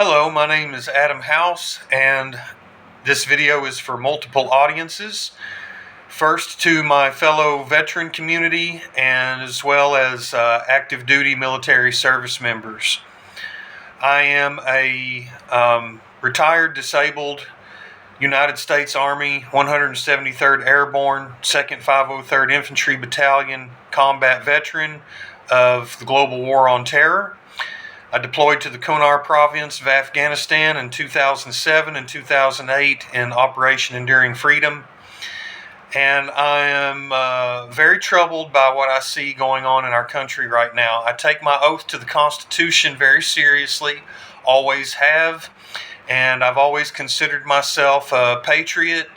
Hello, my name is Adam House, and this video is for multiple audiences. First, to my fellow veteran community, and as well as active duty military service members. I am a retired disabled United States Army 173rd Airborne 2nd 503rd Infantry Battalion combat veteran of the global war on terror. I deployed to the Kunar province of Afghanistan in 2007 and 2008 in Operation Enduring Freedom. And I am very troubled by what I see going on in our country right now. I take my oath to the Constitution very seriously, always have, and I've always considered myself a patriot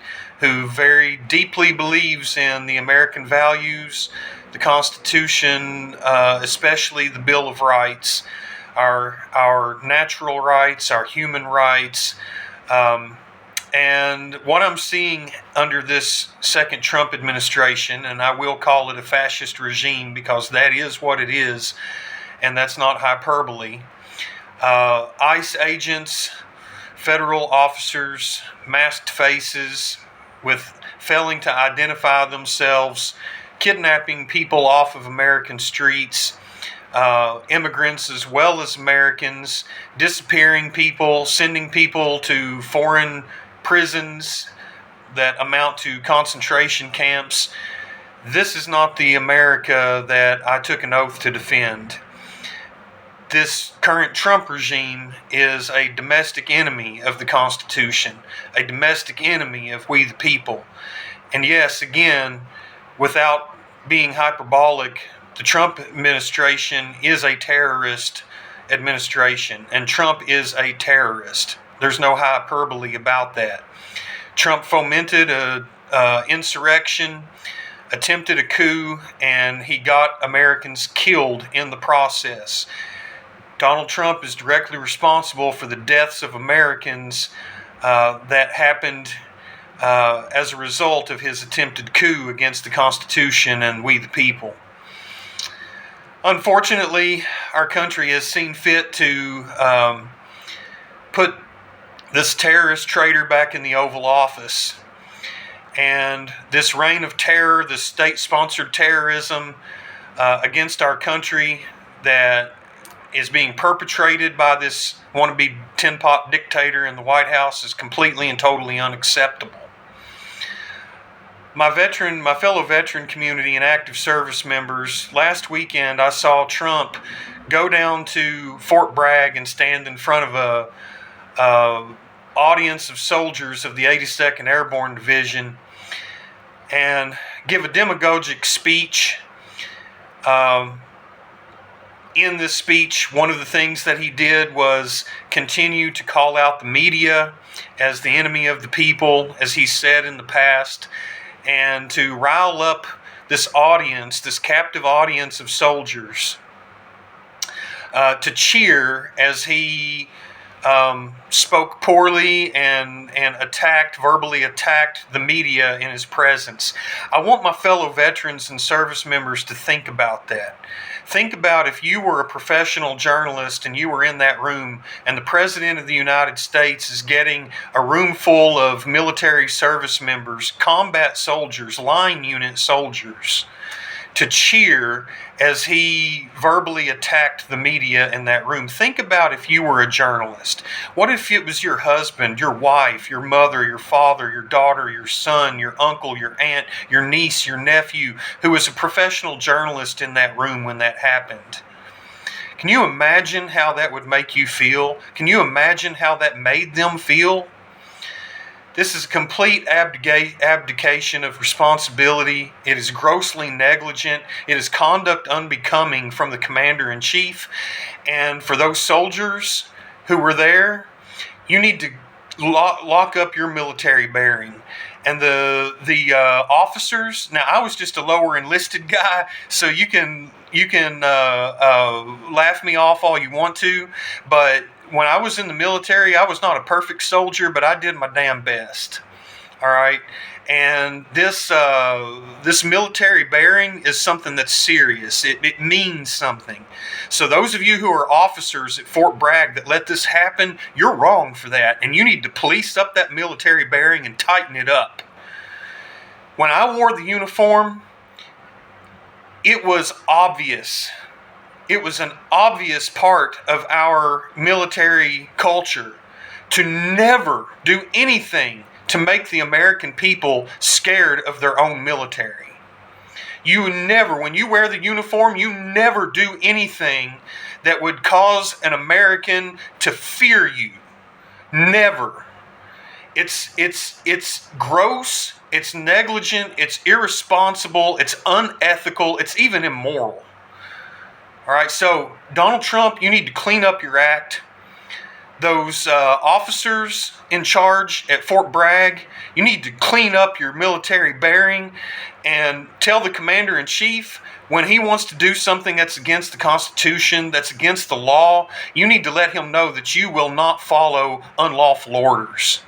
who very deeply believes in the American values, the Constitution, especially the Bill of Rights. Our natural rights, our human rights, and what I'm seeing under this second Trump administration, and I will call it a fascist regime because that is what it is, and that's not hyperbole. ICE agents, federal officers, masked faces with failing to identify themselves, kidnapping people off of American streets, immigrants as well as Americans, disappearing people, sending people to foreign prisons that amount to concentration camps. This is not the America that I took an oath to defend. This current Trump regime is a domestic enemy of the Constitution, a domestic enemy of we the people. And yes, again, without being hyperbolic, the Trump administration is a terrorist administration, and Trump is a terrorist. There's no hyperbole about that. Trump fomented an insurrection, attempted a coup, and he got Americans killed in the process. Donald Trump is directly responsible for the deaths of Americans that happened as a result of his attempted coup against the Constitution and we the people. Unfortunately, our country has seen fit to put this terrorist traitor back in the Oval Office. And this reign of terror, this state-sponsored terrorism against our country that is being perpetrated by this wannabe tin-pot dictator in the White House is completely and totally unacceptable. My fellow veteran community and active service members, last weekend I saw Trump go down to Fort Bragg and stand in front of a audience of soldiers of the 82nd Airborne Division and give a demagogic speech. In this speech, one of the things that he did was continue to call out the media as the enemy of the people, as he said in the past, and to rile up this audience, this captive audience of soldiers, to cheer as he spoke poorly and verbally attacked the media in his presence. I want my fellow veterans and service members to think about that. Think about if you were a professional journalist and you were in that room and the President of the United States is getting a room full of military service members, combat soldiers, line unit soldiers, to cheer as he verbally attacked the media in that room. Think about if you were a journalist. What if it was your husband, your wife, your mother, your father, your daughter, your son, your uncle, your aunt, your niece, your nephew, who was a professional journalist in that room when that happened? Can you imagine how that would make you feel? Can you imagine how that made them feel? This is a complete abdication of responsibility. It is grossly negligent. It is conduct unbecoming from the commander-in-chief. And for those soldiers who were there, you need to lock up your military bearing. And the officers, now I was just a lower enlisted guy, so you can laugh me off all you want to, but when I was in the military, I was not a perfect soldier, but I did my damn best. All right. And this military bearing is something that's serious. It means something. So those of you who are officers at Fort Bragg that let this happen, you're wrong for that. And you need to police up that military bearing and tighten it up. When I wore the uniform, it was obvious. It was an obvious part of our military culture to never do anything to make the American people scared of their own military. You never, when you wear the uniform, you never do anything that would cause an American to fear you. Never. It's gross, it's negligent, it's irresponsible, it's unethical, it's even immoral. All right, so Donald Trump, you need to clean up your act. Those officers in charge at Fort Bragg, you need to clean up your military bearing and tell the commander-in-chief when he wants to do something that's against the Constitution, that's against the law, you need to let him know that you will not follow unlawful orders.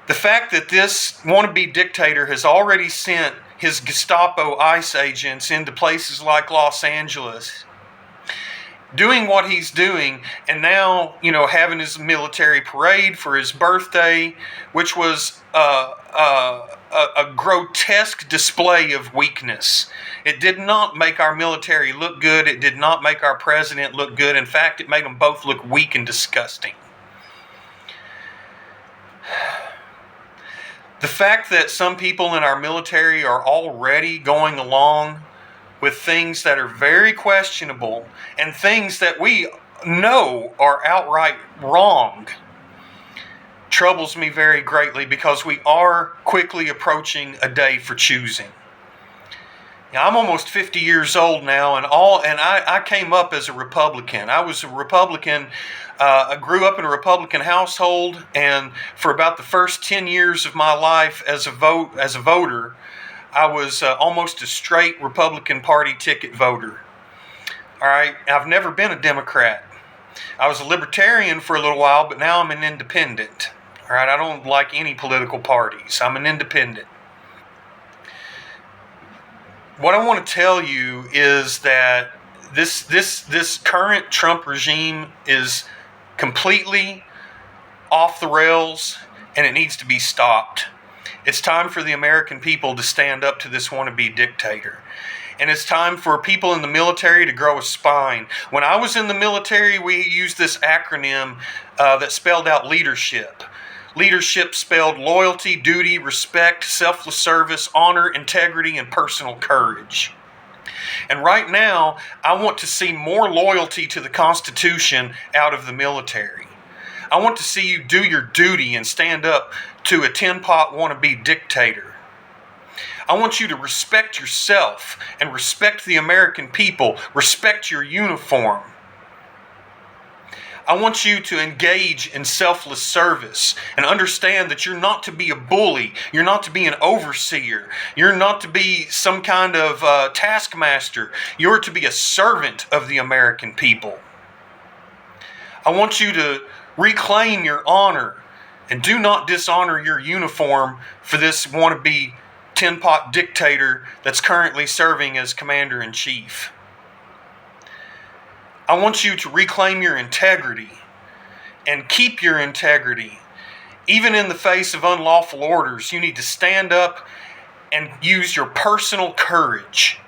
The fact that this wannabe dictator has already sent his Gestapo ICE agents into places like Los Angeles, doing what he's doing, and now, having his military parade for his birthday, which was a grotesque display of weakness. It did not make our military look good. It did not make our president look good. In fact, it made them both look weak and disgusting. The fact that some people in our military are already going along with things that are very questionable and things that we know are outright wrong troubles me very greatly, because we are quickly approaching a day for choosing. Now, I'm almost 50 years old now, and I came up as a Republican. I was a Republican. I grew up in a Republican household, and for about the first 10 years of my life as a voter, I was almost a straight Republican Party ticket voter. All right, I've never been a Democrat. I was a libertarian for a little while, but now I'm an independent. All right, I don't like any political parties. I'm an independent. What I want to tell you is that this current Trump regime is completely off the rails, and it needs to be stopped. It's time for the American people to stand up to this wannabe dictator. And it's time for people in the military to grow a spine. When I was in the military, we used this acronym that spelled out leadership. Leadership spelled loyalty, duty, respect, selfless service, honor, integrity, and personal courage. And right now, I want to see more loyalty to the Constitution out of the military. I want to see you do your duty and stand up to a tin-pot wannabe dictator. I want you to respect yourself and respect the American people, respect your uniform. I want you to engage in selfless service and understand that you're not to be a bully. You're not to be an overseer. You're not to be some kind of taskmaster. You're to be a servant of the American people. I want you to reclaim your honor and do not dishonor your uniform for this wannabe tin-pot dictator that's currently serving as commander-in-chief. I want you to reclaim your integrity and keep your integrity. Even in the face of unlawful orders, you need to stand up and use your personal courage.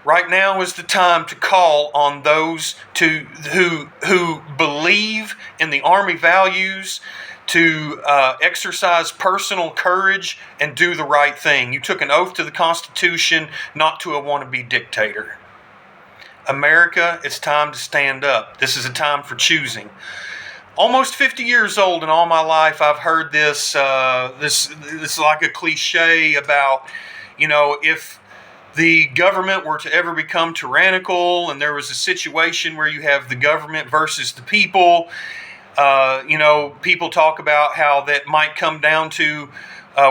Right now is the time to call on those who believe in the Army values to exercise personal courage and do the right thing. You took an oath to the Constitution, not to a wannabe dictator. America, it's time to stand up. This is a time for choosing. Almost 50 years old, and all my life I've heard this is like a cliche about, if the government were to ever become tyrannical and there was a situation where you have the government versus the people, people talk about how that might come down to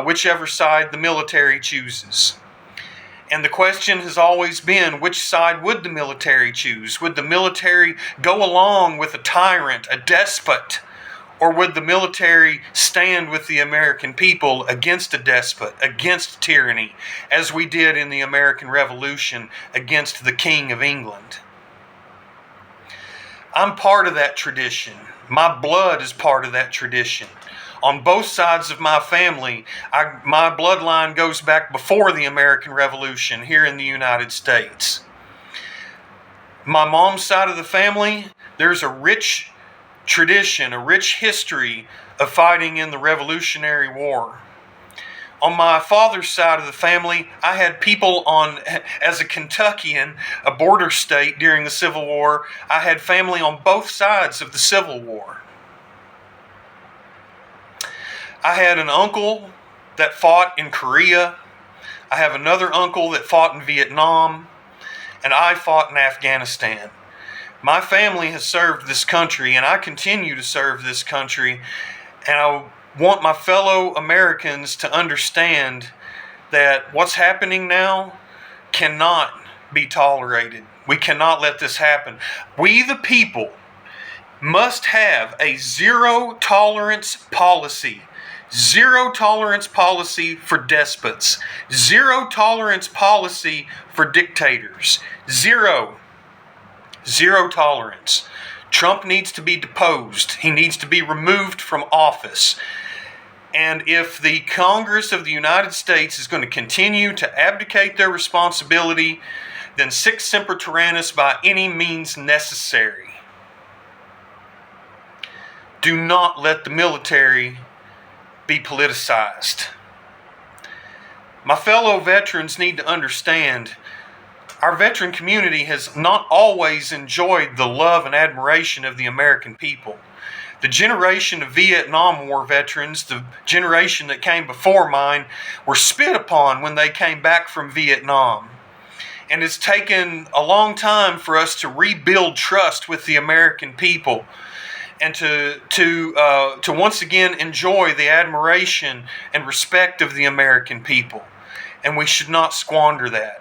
whichever side the military chooses. And the question has always been, which side would the military choose? Would the military go along with a tyrant, a despot, Or would the military stand with the American people against a despot, against tyranny, as we did in the American Revolution against the King of England? I'm part of that tradition. My blood is part of that tradition. On both sides of my family, my bloodline goes back before the American Revolution here in the United States. My mom's side of the family, there's a rich tradition, a rich history of fighting in the Revolutionary War. On my father's side of the family, I had people as a Kentuckian, a border state during the Civil War, I had family on both sides of the Civil War. I had an uncle that fought in Korea. I have another uncle that fought in Vietnam, and I fought in Afghanistan. My family has served this country, and I continue to serve this country, and I want my fellow Americans to understand that what's happening now cannot be tolerated. We cannot let this happen. We, the people, must have a zero tolerance policy. Zero tolerance policy for despots. Zero tolerance policy for dictators. Zero tolerance. Trump needs to be deposed. He needs to be removed from office. And if the Congress of the United States is going to continue to abdicate their responsibility, then sic semper tyrannis by any means necessary. Do not let the military be politicized. My fellow veterans need to understand our veteran community has not always enjoyed the love and admiration of the American people. The generation of Vietnam War veterans, the generation that came before mine, were spit upon when they came back from Vietnam. And it's taken a long time for us to rebuild trust with the American people and to once again enjoy the admiration and respect of the American people. And we should not squander that.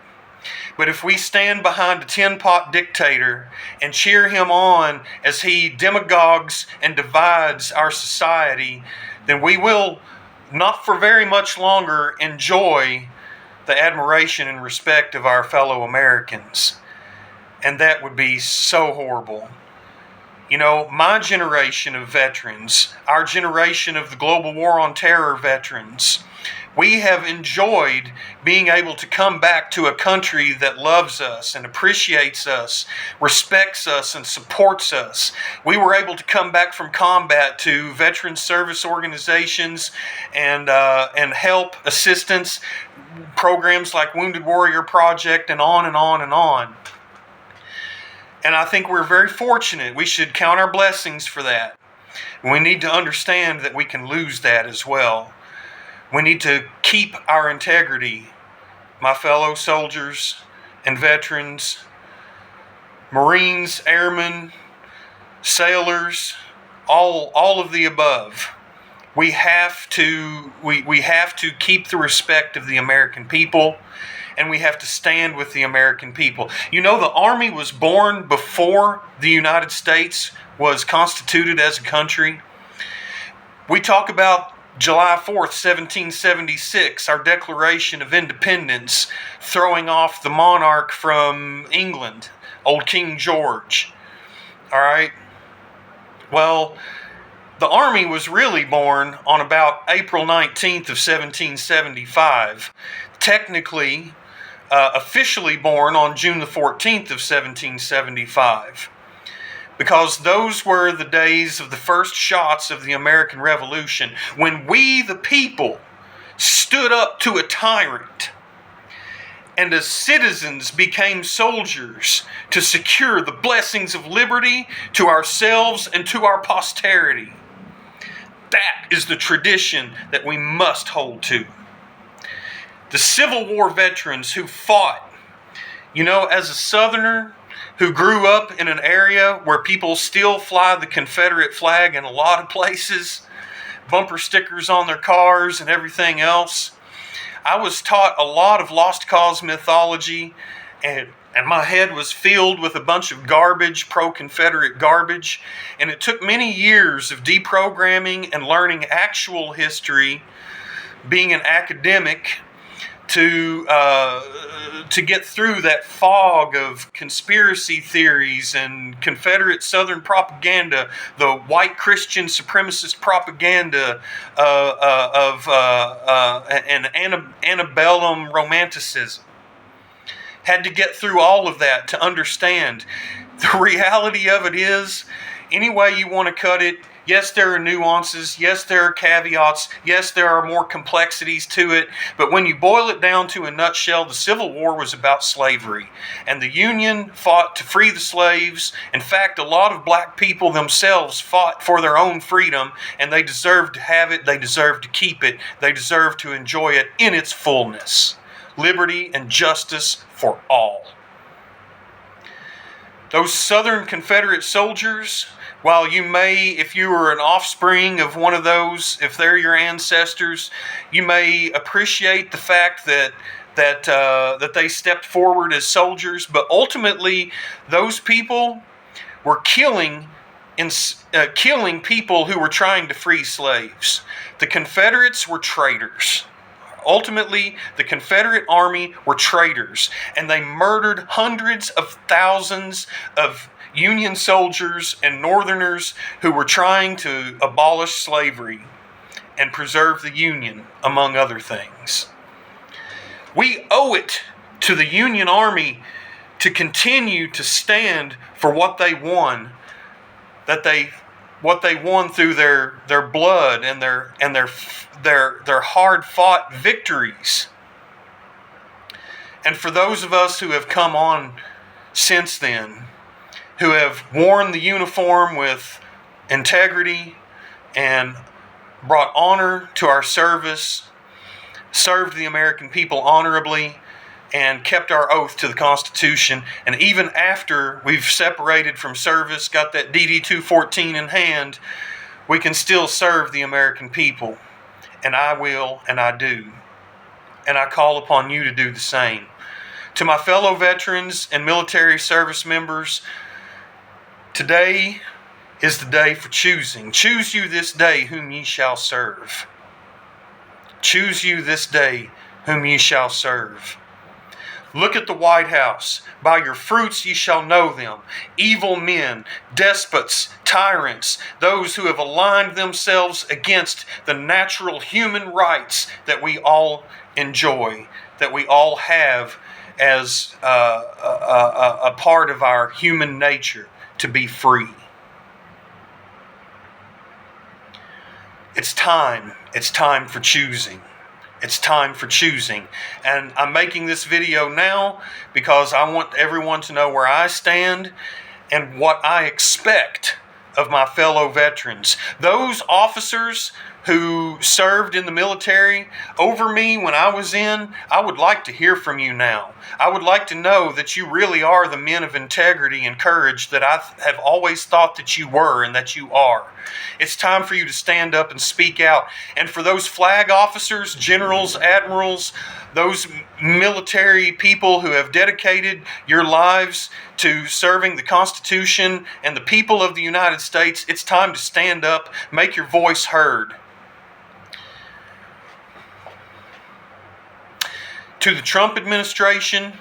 But if we stand behind a tin-pot dictator and cheer him on as he demagogues and divides our society, then we will not for very much longer enjoy the admiration and respect of our fellow Americans. And that would be so horrible. You know, my generation of veterans, our generation of the global war on terror veterans, we have enjoyed being able to come back to a country that loves us and appreciates us, respects us, and supports us. We were able to come back from combat to veteran service organizations and help assistance programs like Wounded Warrior Project and on and on and on. And I think we're very fortunate. We should count our blessings for that. We need to understand that we can lose that as well. We need to keep our integrity, my fellow soldiers and veterans, Marines, airmen, sailors, all of the above. We have to keep the respect of the American people, and we have to stand with the American people. You know, the Army was born before the United States was constituted as a country. We talk about July 4th, 1776, our Declaration of Independence, throwing off the monarch from England, old King George. All right? Well, the Army was really born on about April 19th of 1775. Technically, officially born on June the 14th of 1775. Because those were the days of the first shots of the American Revolution, when we, the people, stood up to a tyrant and as citizens became soldiers to secure the blessings of liberty to ourselves and to our posterity. That is the tradition that we must hold to. The Civil War veterans who fought, you know, as a Southerner who grew up in an area where people still fly the Confederate flag in a lot of places, bumper stickers on their cars and everything else. I was taught a lot of Lost Cause mythology, and And my head was filled with a bunch of garbage, pro-Confederate garbage. And it took many years of deprogramming and learning actual history, being an academic, to get through that fog of conspiracy theories and Confederate Southern propaganda, the white Christian supremacist propaganda and antebellum romanticism. Had to get through all of that to understand. The reality of it is, any way you want to cut it, yes, there are nuances. Yes, there are caveats. Yes, there are more complexities to it. But when you boil it down to a nutshell, the Civil War was about slavery. And the Union fought to free the slaves. In fact, a lot of black people themselves fought for their own freedom, and they deserved to have it. They deserved to keep it. They deserved to enjoy it in its fullness. Liberty and justice for all. Those Southern Confederate soldiers, while you may, if you were an offspring of one of those, if they're your ancestors, you may appreciate the fact that they stepped forward as soldiers, but ultimately those people were killing people who were trying to free slaves. The Confederates were traitors. Ultimately, the Confederate Army were traitors, and they murdered hundreds of thousands of Union soldiers and Northerners who were trying to abolish slavery and preserve the Union, among other things. We owe it to the Union Army to continue to stand for what they won, what they won through their blood and their hard-fought victories. And for those of us who have come on since then, who have worn the uniform with integrity and brought honor to our service, served the American people honorably, and kept our oath to the Constitution, and even after we've separated from service, got that DD-214 in hand, we can still serve the American people. And I will, and I do. And I call upon you to do the same. To my fellow veterans and military service members, today is the day for choosing. Choose you this day whom ye shall serve. Choose you this day whom ye shall serve. Look at the White House. By your fruits ye shall know them. Evil men, despots, tyrants, those who have aligned themselves against the natural human rights that we all enjoy, that we all have as a part of our human nature to be free. It's time. It's time for choosing. It's time for choosing. And I'm making this video now because I want everyone to know where I stand and what I expect of my fellow veterans. Those officers who served in the military over me when I was in, I would like to hear from you now. I would like to know that you really are the men of integrity and courage that I have always thought that you were and that you are. It's time for you to stand up and speak out. And for those flag officers, generals, admirals, those military people who have dedicated your lives to serving the Constitution and the people of the United States, it's time to stand up, make your voice heard. To the Trump administration,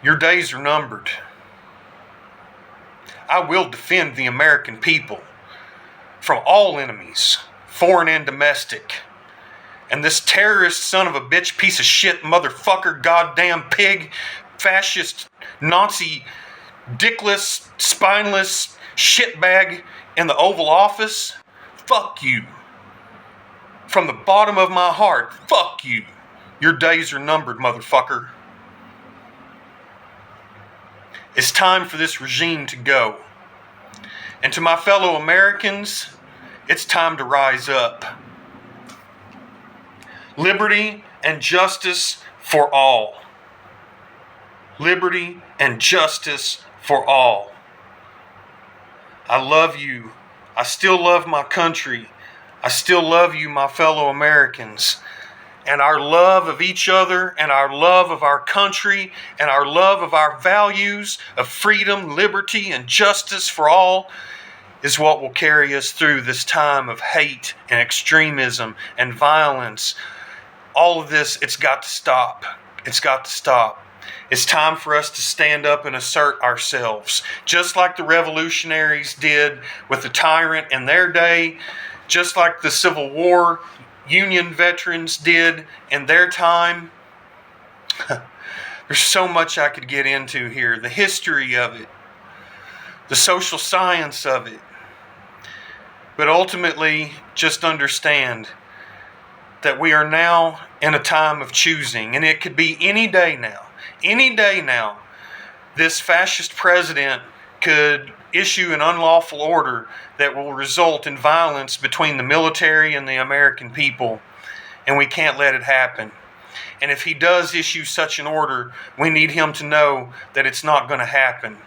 your days are numbered. I will defend the American people from all enemies, foreign and domestic. And this terrorist son of a bitch, piece of shit, motherfucker, goddamn pig, fascist, Nazi, dickless, spineless shitbag in the Oval Office, fuck you. From the bottom of my heart, fuck you. Your days are numbered, motherfucker. It's time for this regime to go. And to my fellow Americans, it's time to rise up. Liberty and justice for all. Liberty and justice for all. I love you. I still love my country. I still love you, my fellow Americans. and our love of each other and our love of our country and our love of our values of freedom, liberty, and justice for all is what will carry us through this time of hate and extremism and violence. All of this, it's got to stop. It's got to stop. It's time for us to stand up and assert ourselves, just like the revolutionaries did with the tyrant in their day, just like the Civil War Union veterans did in their time. There's so much I could get into here. The history of it, the social science of it. But ultimately, just understand that we are now in a time of choosing, and it could be any day now. Any day now, this fascist president could issue an unlawful order that will result in violence between the military and the American people, and we can't let it happen. And if he does issue such an order, we need him to know that it's not going to happen,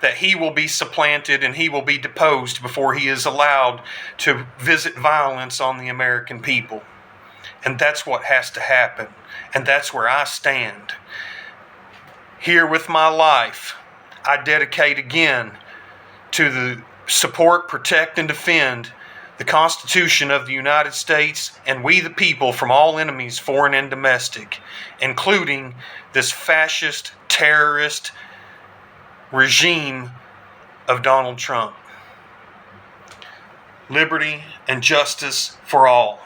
that he will be supplanted and he will be deposed before he is allowed to visit violence on the American people. And that's what has to happen, and that's where I stand. Here with my life, I dedicate again to the support, protect, and defend the Constitution of the United States and we the people from all enemies, foreign and domestic, including this fascist, terrorist regime of Donald Trump. Liberty and justice for all.